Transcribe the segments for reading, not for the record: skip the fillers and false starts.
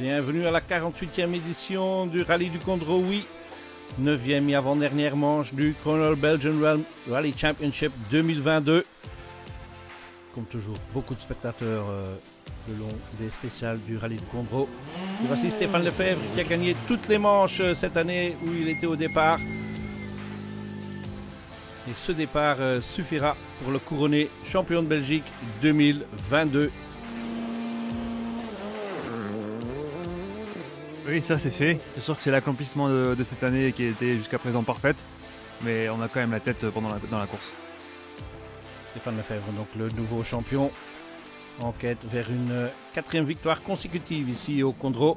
Bienvenue à la 48e édition du Rallye du Condrowie, 9e et avant-dernière manche du Chronal Belgian Rally Championship 2022. Comme toujours, beaucoup de spectateurs le long des spéciales du Rallye du Condro. Et voici Stéphane Lefebvre qui a gagné toutes les manches cette année où il était au départ. Et ce départ suffira pour le couronner champion de Belgique 2022. Oui, ça c'est fait. C'est sûr que c'est l'accomplissement de cette année qui a été jusqu'à présent parfaite. Mais on a quand même la tête dans la course. Stéphane Lefebvre, donc le nouveau champion, en quête vers une 4e victoire consécutive ici au Condro.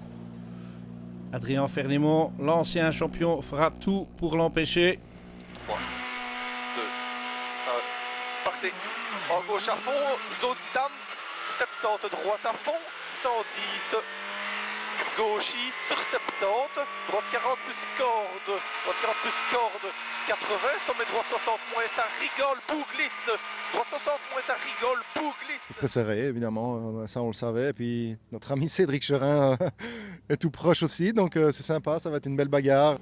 Adrien Fernémont, l'ancien champion, fera tout pour l'empêcher. 3, 2, 1, partez. En gauche à fond, zone dame, 70 droite à fond, 110 gauche sur 70, droite 40 plus corde, droite 40 plus corde, 80, sommet droite 60 moins à rigole, bout glisse, droite 60 moins à rigole, bout glisse. C'est très serré évidemment, ça on le savait, et puis notre ami Cédric Cherin est tout proche aussi, donc c'est sympa, ça va être une belle bagarre.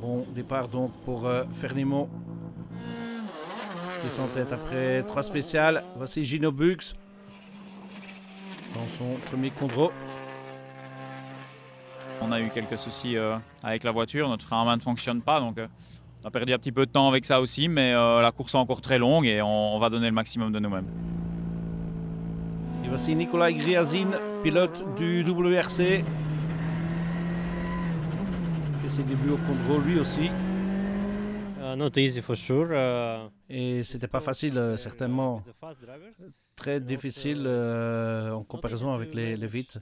Bon départ donc pour Fernémont, qui est en tête après 3 spéciales. Voici Gino Bux dans son premier Condro. On a eu quelques soucis avec la voiture, notre frein à main ne fonctionne pas, donc on a perdu un petit peu de temps avec ça aussi, mais la course est encore très longue et on va donner le maximum de nous-mêmes. Et voici Nikolai Griazin, pilote du WRC. Il fait ses débuts au Condro lui aussi. Not easy for sure. Et c'était pas facile, certainement. Très difficile en comparaison avec les vites.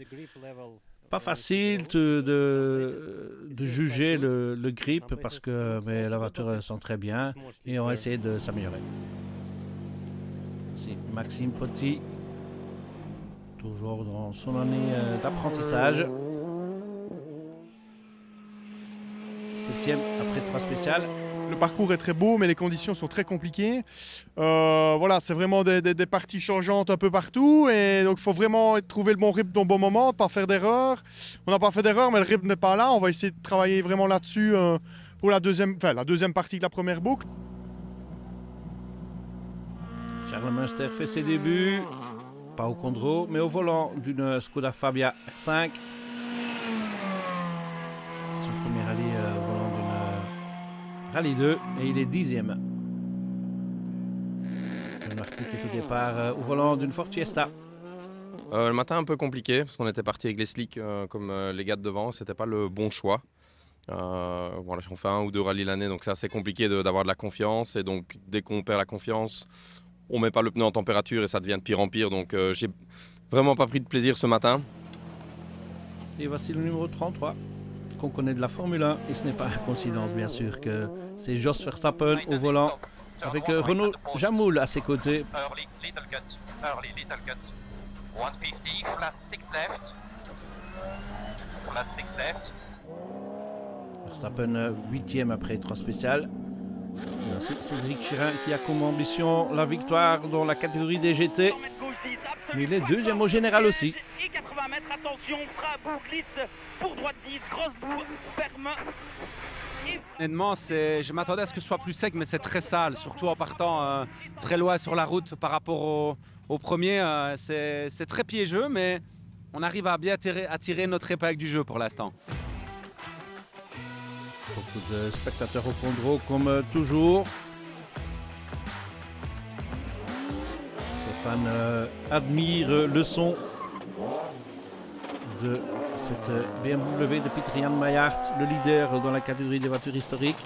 Pas facile de juger le grip parce que la voiture sent très bien et on va essayer de s'améliorer. C'est Maxime Petit, toujours dans son année d'apprentissage. 7e après 3 spéciales. Le parcours est très beau, mais les conditions sont très compliquées. Voilà, c'est vraiment des parties changeantes un peu partout. Et donc, il faut vraiment trouver le bon rythme au bon moment, pas faire d'erreur. On n'a pas fait d'erreur, mais le rythme n'est pas là. On va essayer de travailler vraiment là-dessus pour la deuxième partie de la première boucle. Charles Munster fait ses débuts, pas au Condro, mais au volant d'une Skoda Fabia R5. Son premier rallye au volant d'une Rallye 2 et il est 10e. John Marty qui est au départ au volant d'une Ford Fiesta. Le matin un peu compliqué parce qu'on était parti avec les slicks comme les gars de devant, c'était pas le bon choix. Voilà, on fait 1 ou 2 rallyes l'année, donc c'est assez compliqué d'avoir de la confiance, et donc dès qu'on perd la confiance, on met pas le pneu en température et ça devient de pire en pire, donc j'ai vraiment pas pris de plaisir ce matin. Et voici le numéro 33 qu'on connaît de la Formule 1, et ce n'est pas coïncidence bien sûr que c'est Jos Verstappen au volant avec Renaud Jamoul à ses côtés. Early, little cut, 150, flat 6 left, flat 6 left. Verstappen 8e après 3 spéciales. C'est Cédric Cherin qui a comme ambition la victoire dans la catégorie des GT. Mais il est 2e au général aussi. Et 80 mètres, attention, frein, bout, glisse, pour droite 10, grosse boue, ferme. Honnêtement, je m'attendais à ce que ce soit plus sec, mais c'est très sale, surtout en partant très loin sur la route par rapport au premier. C'est très piégeux, mais on arrive à bien tirer notre épingle du jeu pour l'instant. Beaucoup de spectateurs au Condro comme toujours. Ces fans admirent le son de cette BMW de Pieter-Jan Maillard, le leader dans la catégorie des voitures historiques.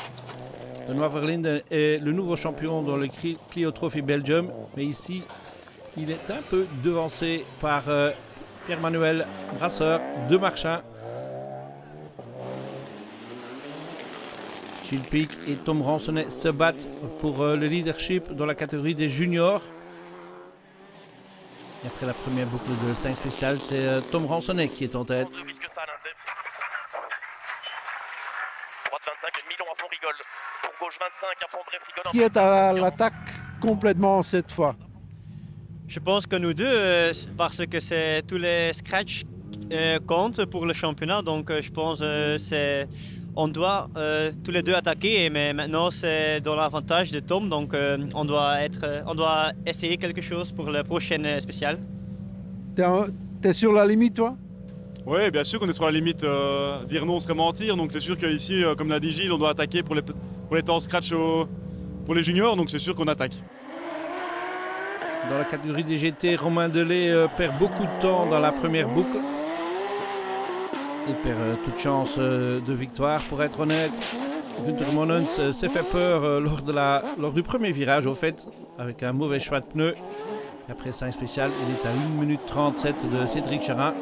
Benoît Verlinde est le nouveau champion dans le Clio Trophy Belgium, mais ici il est un peu devancé par Pierre-Manuel Brasseur de Marchand. Gilles Pic et Tom Ransonnet se battent pour le leadership dans la catégorie des juniors. Et après la première boucle de 5 spéciales, c'est Tom Ransonnet qui est en tête. Droite 25, Milon à fond rigole. Pour gauche 25, à fond bref rigole. Qui est à l'attaque complètement cette fois. Je pense que nous deux, parce que c'est tous les scratchs comptent pour le championnat, donc je pense on doit tous les deux attaquer, mais maintenant c'est dans l'avantage de Tom, donc on doit essayer quelque chose pour la prochaine spéciale. T'es sur la limite, toi? Oui, bien sûr qu'on est sur la limite. Dire non serait mentir, donc c'est sûr qu'ici, comme l'a dit Gilles, on doit attaquer pour les temps scratch pour les juniors, donc c'est sûr qu'on attaque. Dans la catégorie des GT, Romain Delay perd beaucoup de temps dans la première boucle. Il perd toute chance de victoire, pour être honnête. Günther Monens s'est fait peur lors du premier virage, au fait, avec un mauvais choix de pneus. Et après 5 spécial, il est à 1 minute 37 de Cédric Cherin.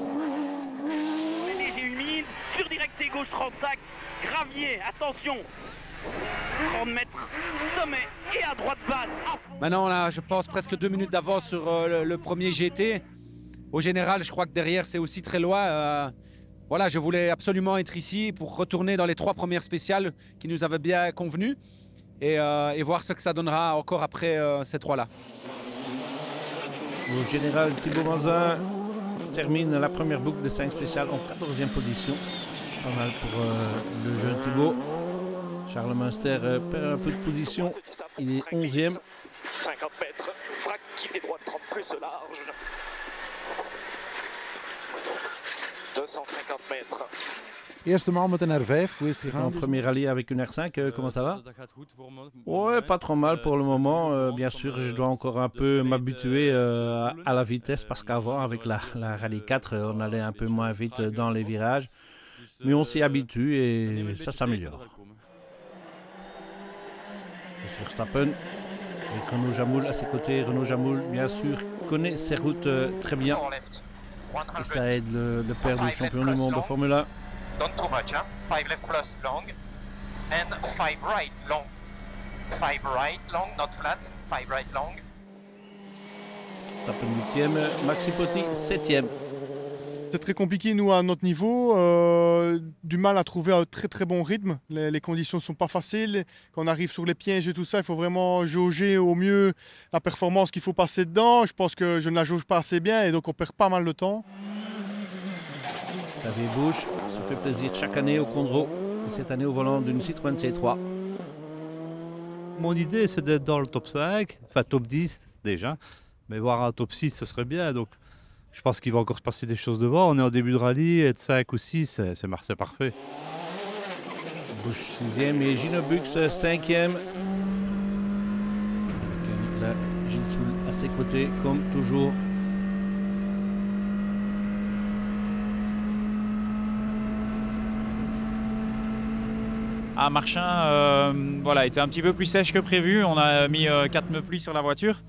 Léger humide, sur directé gauche 35, gravier, attention. 30 mètres, sommet et à droite basse. Maintenant, on a, je pense, presque 2 minutes d'avance sur le premier GT. Au général, je crois que derrière, c'est aussi très loin. Voilà, je voulais absolument être ici pour retourner dans les 3 premières spéciales qui nous avaient bien convenu et voir ce que ça donnera encore après ces 3-là. Au général, Thibaut Mazin termine la première boucle de 5 spéciales en 14e position. Pas mal pour le jeune Thibaut. Charles Munster perd un peu de position. Il est 11e. 50 mètres, frac qui fait droite 30 plus large. 250 mètres. Eerste man met een R5, hoe is het En gegaan? premier rallye avec une R5, comment ça va? Ouais, pas trop mal pour le moment. Bien sûr, je dois encore un peu m'habituer à la vitesse parce qu'avant, avec la Rallye 4, on allait un peu moins vite dans les virages. Mais on s'y habitue et ça s'améliore. Verstappen, avec Renaud Jamoul à ses côtés. Renaud Jamoul, bien sûr, connaît ses routes très bien. Et ça aide le père du champion du monde de Formule 1. Don't too much, hein? 5 left plus long and 5 right long. 5 right long, not flat. 5 right long. Verstappen 8e, Maxi Potti 7e. C'est très compliqué, nous, à notre niveau. Du mal à trouver un très très bon rythme. Les conditions ne sont pas faciles. Quand on arrive sur les pièges et tout ça, il faut vraiment jauger au mieux la performance qu'il faut passer dedans. Je pense que je ne la jauge pas assez bien et donc on perd pas mal de temps. Xavier Busch se fait plaisir chaque année au Condro. Et cette année au volant d'une Citroën C3. Mon idée, c'est d'être dans le top 5, enfin top 10 déjà. Mais voir un top 6, ça serait bien. Donc, je pense qu'il va encore se passer des choses devant. On est en début de rallye, être 5 ou 6, c'est parfait. Busch 6e et Gino Bux 5e. Avec Nicolas Gilsoul à ses côtés, comme toujours. Ah, Marchin voilà, était un petit peu plus sèche que prévu. On a mis 4 pneus pluie sur la voiture.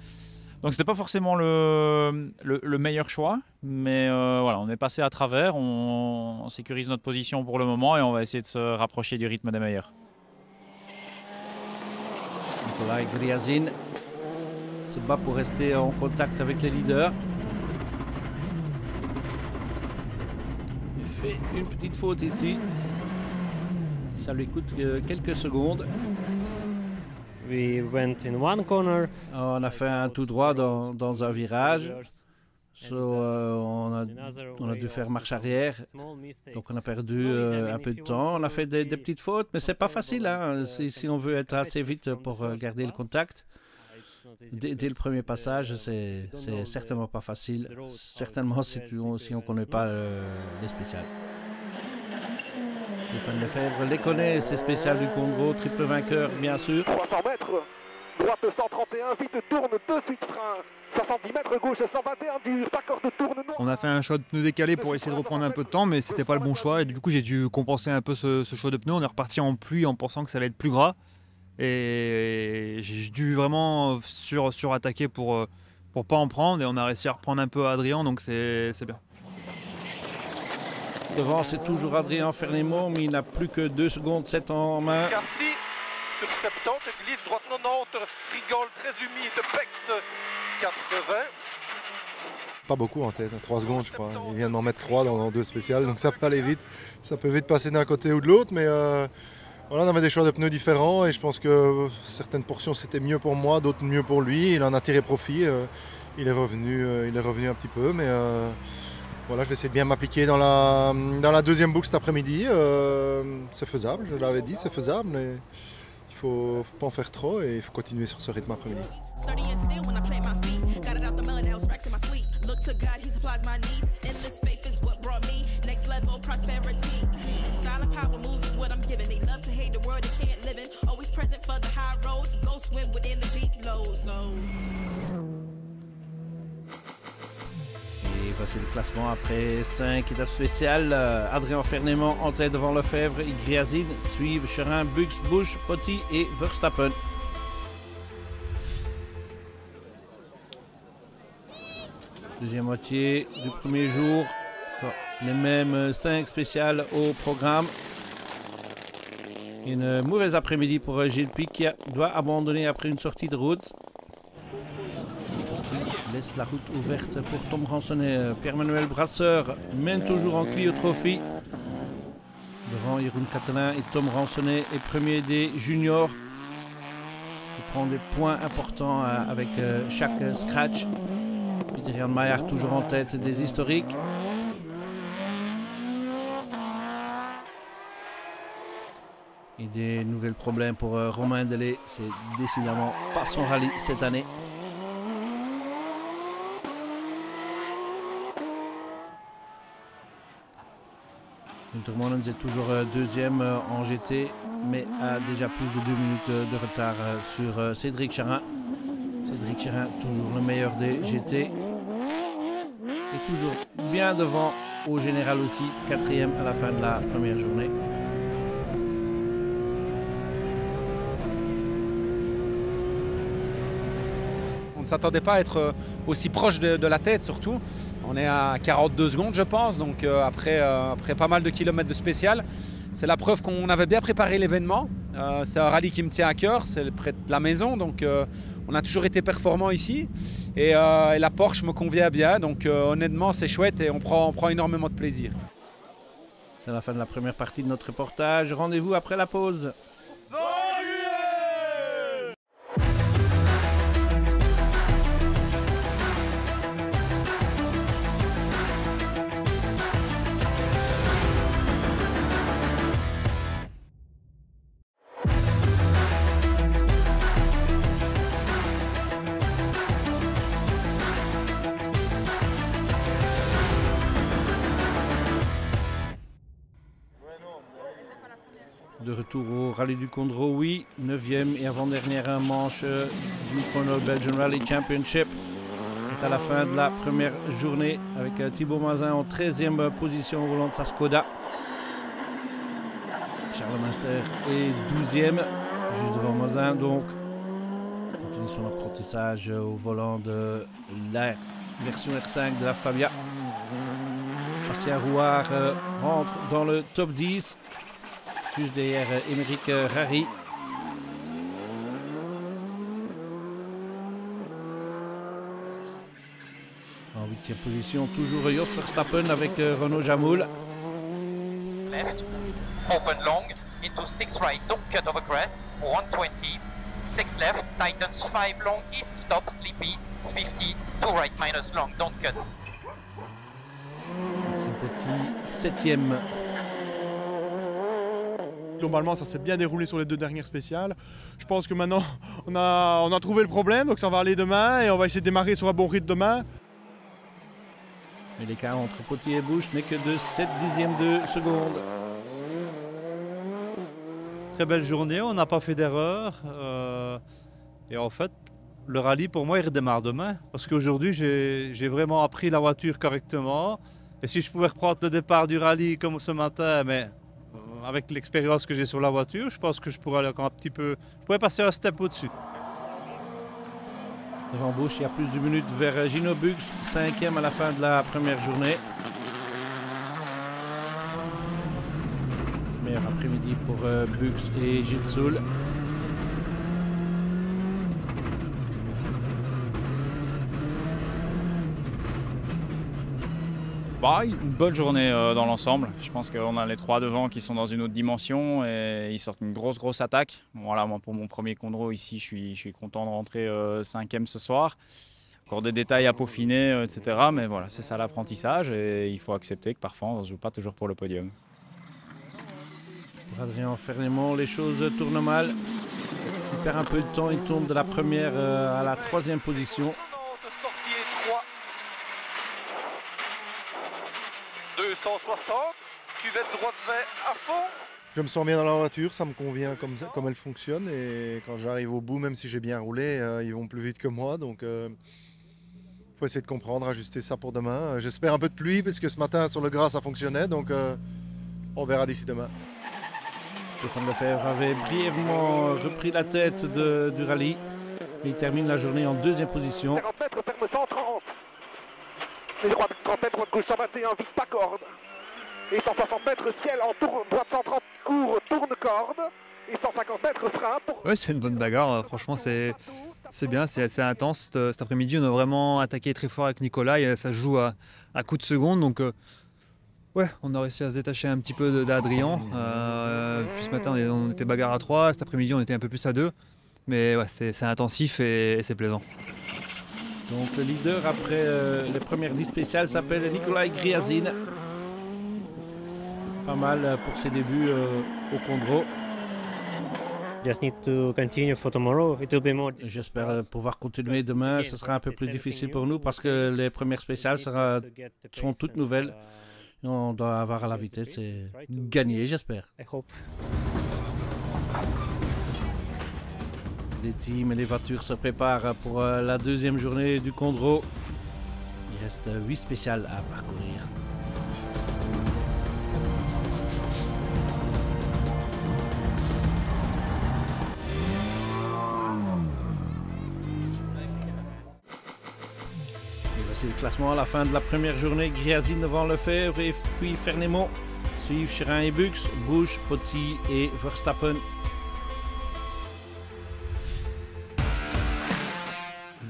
Donc c'était pas forcément le meilleur choix, mais voilà, on est passé à travers, on sécurise notre position pour le moment et on va essayer de se rapprocher du rythme des meilleurs. Nicolas Griazin se bat pour rester en contact avec les leaders. Il fait une petite faute ici. Ça lui coûte quelques secondes. We went in one corner. On a fait un tout droit dans un virage. On a dû faire marche arrière. Donc on a perdu un peu de temps. On a fait des petites fautes, mais c'est pas facile. Hein, si on veut être assez vite pour garder le contact. Dès le premier passage, c'est certainement pas facile. Certainement si on ne connaît pas les spéciales. Stéphane Lefebvre les connaît, c'est spécial du Congo, triple vainqueur bien sûr. 300 mètres, droite 131, vite tourne, de suite frein. 70 mètres gauche 121 dur, accord de tourne noir. On a fait un choix de pneus décalé pour essayer de reprendre un peu de temps, mais c'était pas le bon choix. Et du coup, j'ai dû compenser un peu ce choix de pneus. On est reparti en pluie en pensant que ça allait être plus gras. Et j'ai dû vraiment surattaquer pour pas en prendre. Et on a réussi à reprendre un peu à Adrien, donc c'est bien. Devant, c'est toujours Adrien Fernemo, mais il n'a plus que 2 secondes 7 en main. Garci sur 70, glisse droite 90, rigole très humide, Pex 80. Pas beaucoup en tête, 3 secondes je crois. Il vient de m'en mettre 3 dans 2 spéciales, donc ça peut aller vite. Ça peut vite passer d'un côté ou de l'autre, mais voilà, on avait des choix de pneus différents et je pense que certaines portions c'était mieux pour moi, d'autres mieux pour lui. Il en a tiré profit. il est revenu un petit peu, mais voilà, je vais essayer de bien m'appliquer dans la deuxième boucle cet après-midi. C'est faisable, je l'avais dit, c'est faisable, mais il faut pas en faire trop et il faut continuer sur ce rythme après-midi. Et voici le classement après 5 étapes spéciales. Adrien Fernément en tête devant Lefebvre et Gryazin. Suivent Cherin, Bucks, Bush, Potty et Verstappen. Deuxième moitié du premier jour. Les mêmes 5 spéciales au programme. Une mauvaise après-midi pour Gilles Pic qui doit abandonner après une sortie de route. Laisse la route ouverte pour Tom Ransonnet. Pierre-Manuel Brasseur mène toujours en Clio Trophy. Devant Jeroen Catelin et Tom Ransonnet est premier des juniors. Il prend des points importants avec chaque scratch. Adrien Maillard toujours en tête des historiques. Et des nouveaux problèmes pour Romain Delay. C'est décidément pas son rallye cette année. Günter Mollens est toujours deuxième en GT, mais a déjà plus de 2 minutes de retard sur Cédric Charin. Cédric Charin, toujours le meilleur des GT. Et toujours bien devant au général aussi, 4e à la fin de la première journée. On ne s'attendait pas à être aussi proche de la tête surtout. On est à 42 secondes je pense, donc après pas mal de kilomètres de spécial. C'est la preuve qu'on avait bien préparé l'événement. C'est un rallye qui me tient à cœur, c'est près de la maison, donc on a toujours été performant ici. Et la Porsche me convient bien, donc honnêtement c'est chouette et on prend énormément de plaisir. C'est la fin de la première partie de notre reportage. Rendez-vous après la pause. De retour au Rallye du Condroy, 9e et avant-dernière manche du Chronol Belgian Rally Championship. C'est à la fin de la première journée avec Thibaut Mazin en 13e position au volant de sa Skoda. Charles Munster est 12e, juste devant Mazin donc. Continue son apprentissage au volant de la version R5 de la Fabia. Bastien Rouard rentre dans le top 10. Juste derrière Émeric Rary. En 8e position, toujours Jos Verstappen avec Renaud Jamoul. Left, open long, into 6 right, don't cut over crest, 120, 6 left, tightens 5 long, east, stop, sleepy, 50, 2 right, minus long, don't cut. Maxime Petit, 7e. Globalement, ça s'est bien déroulé sur les 2 dernières spéciales. Je pense que maintenant, on a trouvé le problème, donc ça va aller demain et on va essayer de démarrer sur un bon rythme demain. Mais l'écart entre Potty et Bush n'est que de 7 dixièmes de seconde. Très belle journée, on n'a pas fait d'erreur. Et en fait, le rallye pour moi il redémarre demain. Parce qu'aujourd'hui j'ai vraiment appris la voiture correctement. Et si je pouvais reprendre le départ du rallye comme ce matin, mais avec l'expérience que j'ai sur la voiture, je pense que je pourrais aller encore un petit peu. Je pourrais passer un step au-dessus. Devant Bush, il y a plus de minutes vers Gino Bucks, 5e à la fin de la première journée. Meilleur après-midi pour Bucks et Gilles Soul. Bah, une bonne journée dans l'ensemble. Je pense qu'on a les 3 devant qui sont dans une autre dimension et ils sortent une grosse attaque. Voilà, moi pour mon premier Condro ici, je suis content de rentrer 5e ce soir. Encore des détails à peaufiner, etc. Mais voilà, c'est ça l'apprentissage et il faut accepter que parfois on ne se joue pas toujours pour le podium. Pour Adrien Fernémont, les choses tournent mal. Il perd un peu de temps, il tombe de la première à la 3e position. 260, cuvette droite à fond. Je me sens bien dans la voiture, ça me convient comme elle fonctionne. Et quand j'arrive au bout, même si j'ai bien roulé, ils vont plus vite que moi. Donc faut essayer de comprendre, ajuster ça pour demain. J'espère un peu de pluie parce que ce matin sur le gras ça fonctionnait. Donc on verra d'ici demain. Stéphane Lefebvre avait brièvement repris la tête du rallye. Et il termine la journée en 2e position. 40 mètres, ferme 130. Et droite 30 mètres, droite gauche 121, vite pas corde. Et 160 mètres, ciel en tourne, droite 130, court, tourne corde. Et 150 mètres, frein. Ouais, c'est une bonne bagarre. Franchement, c'est bien, c'est assez intense. Cet après-midi, on a vraiment attaqué très fort avec Nicolas et ça joue à coups de seconde. Donc, ouais, on a réussi à se détacher un petit peu d'Adrien. Puis ce matin, on était bagarre à 3. Cet après-midi, on était un peu plus à 2. Mais ouais, c'est intensif et c'est plaisant. Donc le leader après les premières 10 spéciales s'appelle Nikolai Griazin. Pas mal pour ses débuts au Condro. J'espère pouvoir continuer demain. Ce sera un peu plus difficile pour nous parce que les premières spéciales seront toutes nouvelles. On doit avoir à la vitesse et gagner, j'espère. Les teams et les voitures se préparent pour la 2e journée du Condro. Il reste 8 spéciales à parcourir. Et voici le classement à la fin de la première journée. Griazin devant Lefebvre et puis Fernémont. Suivent Chirin et Bux, Busch, Potty et Verstappen.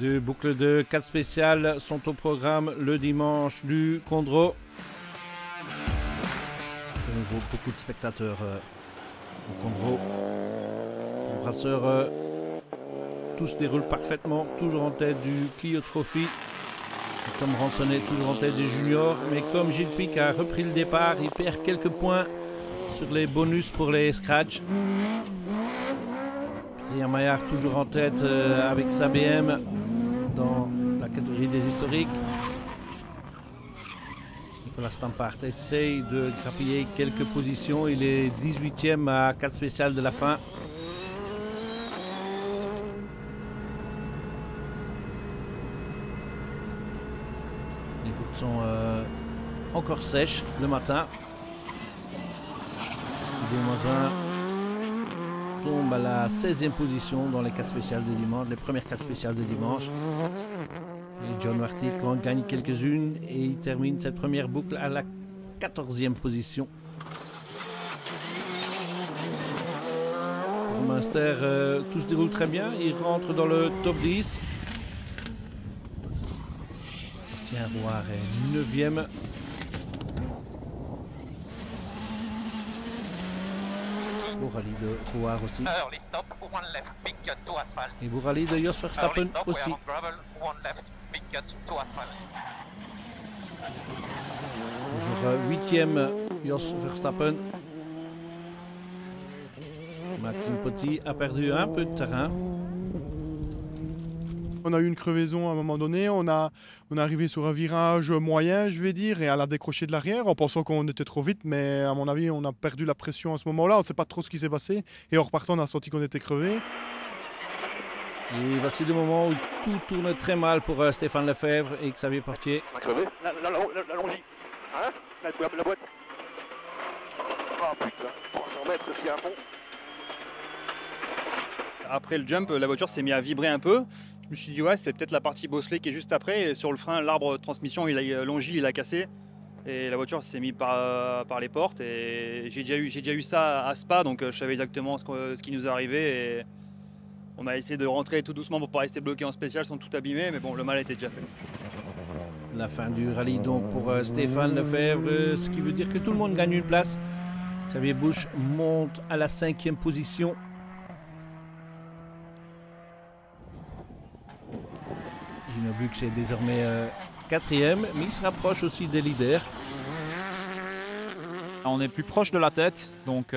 2 boucles de 4 spéciales sont au programme le dimanche du Condro. De nouveau, beaucoup de spectateurs au Condro. Les brasseurs, tout se déroule parfaitement, toujours en tête du Clio Trophy. Et Tom Ransonnet toujours en tête des juniors, mais comme Gilles Pic a repris le départ, il perd quelques points sur les bonus pour les scratchs. Adrien Maillard toujours en tête avec sa BM dans la catégorie des historiques. Nicolas Stampart essaye de grappiller quelques positions. Il est 18e à 4 spéciales de la fin. Les routes sont encore sèches le matin. TD-1 tombe à la 16e position dans les 4 spéciales de dimanche, les premières 4 spéciales de dimanche. Et John Martic en gagne quelques-unes et il termine cette première boucle à la 14e position. Pour Munster, tout se déroule très bien, il rentre dans le top 10. Bastien Rouard est 9e. Bourali de Rouard aussi. Et Bourali de Jos Verstappen aussi. Toujours 8e Jos Verstappen. Maxime Potty a perdu un peu de terrain. On a eu une crevaison à un moment donné, on est arrivé sur un virage moyen, je vais dire, et à la décrocher de l'arrière en pensant qu'on était trop vite, mais à mon avis, on a perdu la pression à ce moment-là, on ne sait pas trop ce qui s'est passé, et en repartant, on a senti qu'on était crevé. Et voici le moment où tout tourne très mal pour Stéphane Lefebvre et Xavier Portier. On a crevé. La longie. Hein la boîte. Oh putain, 300 mètres, c'est à fond. Après le jump, la voiture s'est mise à vibrer un peu. Je me suis dit, ouais, c'est peut-être la partie bosselée qui est juste après. Et sur le frein, l'arbre de transmission, Longy, il a cassé. Et la voiture s'est mise par les portes. Et j'ai déjà eu ça à Spa, donc je savais exactement ce qui nous arrivait. Et on a essayé de rentrer tout doucement pour ne pas rester bloqué en spécial sans tout abîmer. Mais bon, le mal était déjà fait. La fin du rallye donc pour Stéphane Lefebvre, ce qui veut dire que tout le monde gagne une place. Xavier Busch monte à la 5e position. Gino Bux est désormais 4e, mais il se rapproche aussi des leaders. On est plus proche de la tête, donc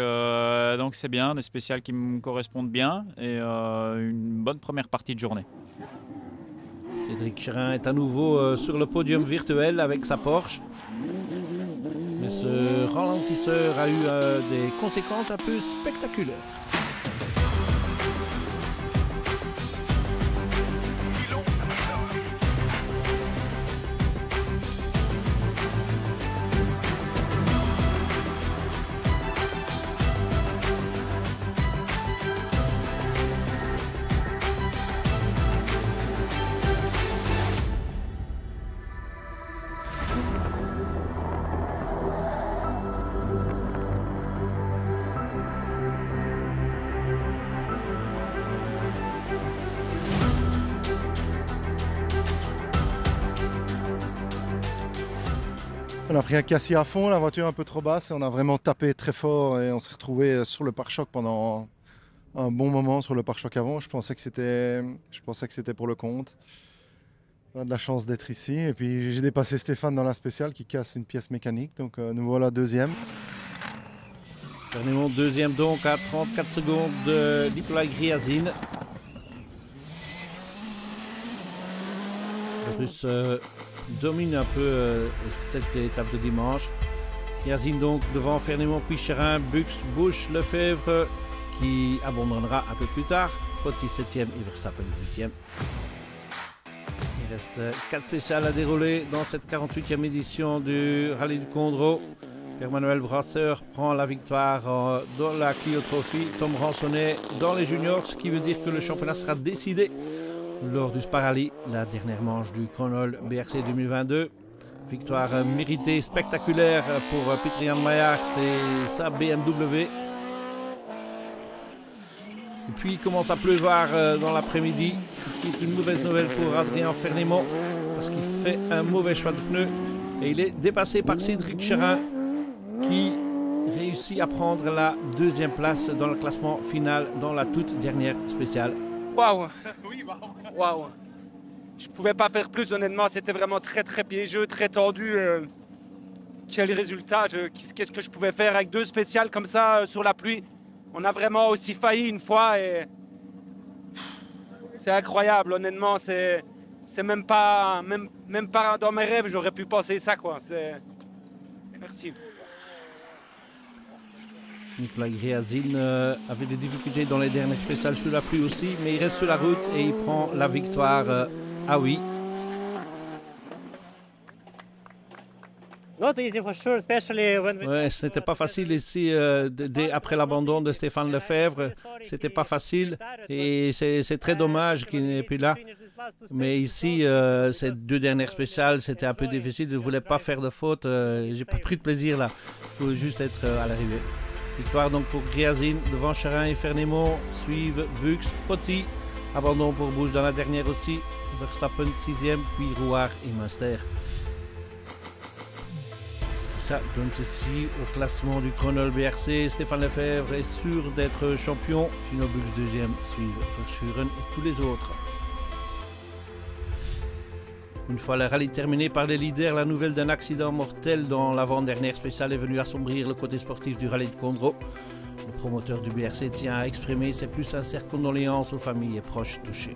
c'est bien, des spéciales qui me correspondent bien et une bonne première partie de journée. Cédric Cherin est à nouveau sur le podium virtuel avec sa Porsche. Mais ce ralentisseur a eu des conséquences un peu spectaculaires. On a pris un cassis à fond, la voiture un peu trop basse et on a vraiment tapé très fort et on s'est retrouvé sur le pare-choc pendant un bon moment sur le pare-choc avant. Je pensais que c'était pour le compte. On a de la chance d'être ici et puis j'ai dépassé Stéphane dans la spéciale qui casse une pièce mécanique, donc nous voilà deuxième. Fernemo deuxième donc à 34 secondes de Nicolas Griazine. Le Russe domine un peu cette étape de dimanche. Griazine donc devant Fernemo, puis Cherin, Bux, Busch, Lefebvre qui abandonnera un peu plus tard. Potti 7e et Verstappen 8e. Il reste 4 spéciales à dérouler dans cette 48e édition du Rallye du Condro. Pierre-Manuel Brasseur prend la victoire dans la Clio Trophy. Tom Ransonnet dans les juniors, ce qui veut dire que le championnat sera décidé lors du Spa Rally, la dernière manche du Chronol BRC 2022. Victoire méritée, spectaculaire pour Pieter-Jan Maillard et sa BMW. Et puis il commence à pleuvoir dans l'après-midi, ce qui est une mauvaise nouvelle pour Adrien Fernemo, parce qu'il fait un mauvais choix de pneus. Et il est dépassé par Cédric Cherin, qui réussit à prendre la deuxième place dans le classement final dans la toute dernière spéciale. Waouh! Waouh! Je pouvais pas faire plus, honnêtement. C'était vraiment très piégeux, très tendu. Quel résultat! Qu'est-ce que je pouvais faire avec 2 spéciales comme ça sur la pluie? On a vraiment aussi failli une fois et c'est incroyable. Honnêtement, c'est même pas dans mes rêves j'aurais pu penser ça, quoi. Merci. Nicolas Griazine avait des difficultés dans les dernières spéciales sous la pluie aussi, mais il reste sur la route et il prend la victoire à oui. Ouais, c'était pas facile ici après l'abandon de Stéphane Lefebvre. C'était pas facile et c'est très dommage qu'il n'est plus là. Mais ici, ces 2 dernières spéciales, c'était un peu difficile. Je ne voulais pas faire de faute. J'ai pas pris de plaisir là. Il faut juste être à l'arrivée. Victoire donc pour Griazine devant Cherin et Fernemo. Suivent Bux, Potti. Abandon pour Busch dans la dernière aussi. Verstappen 6e, puis Rouard et Munster. Ça donne ceci au classement du Chronol BRC. Stéphane Lefebvre est sûr d'être champion. Gino Bux 2e, suivent Verschuren et tous les autres. Une fois le rallye terminé par les leaders, la nouvelle d'un accident mortel dans l'avant-dernière spéciale est venue assombrir le côté sportif du Rallye de Condro. Le promoteur du BRC tient à exprimer ses plus sincères condoléances aux familles et proches touchés.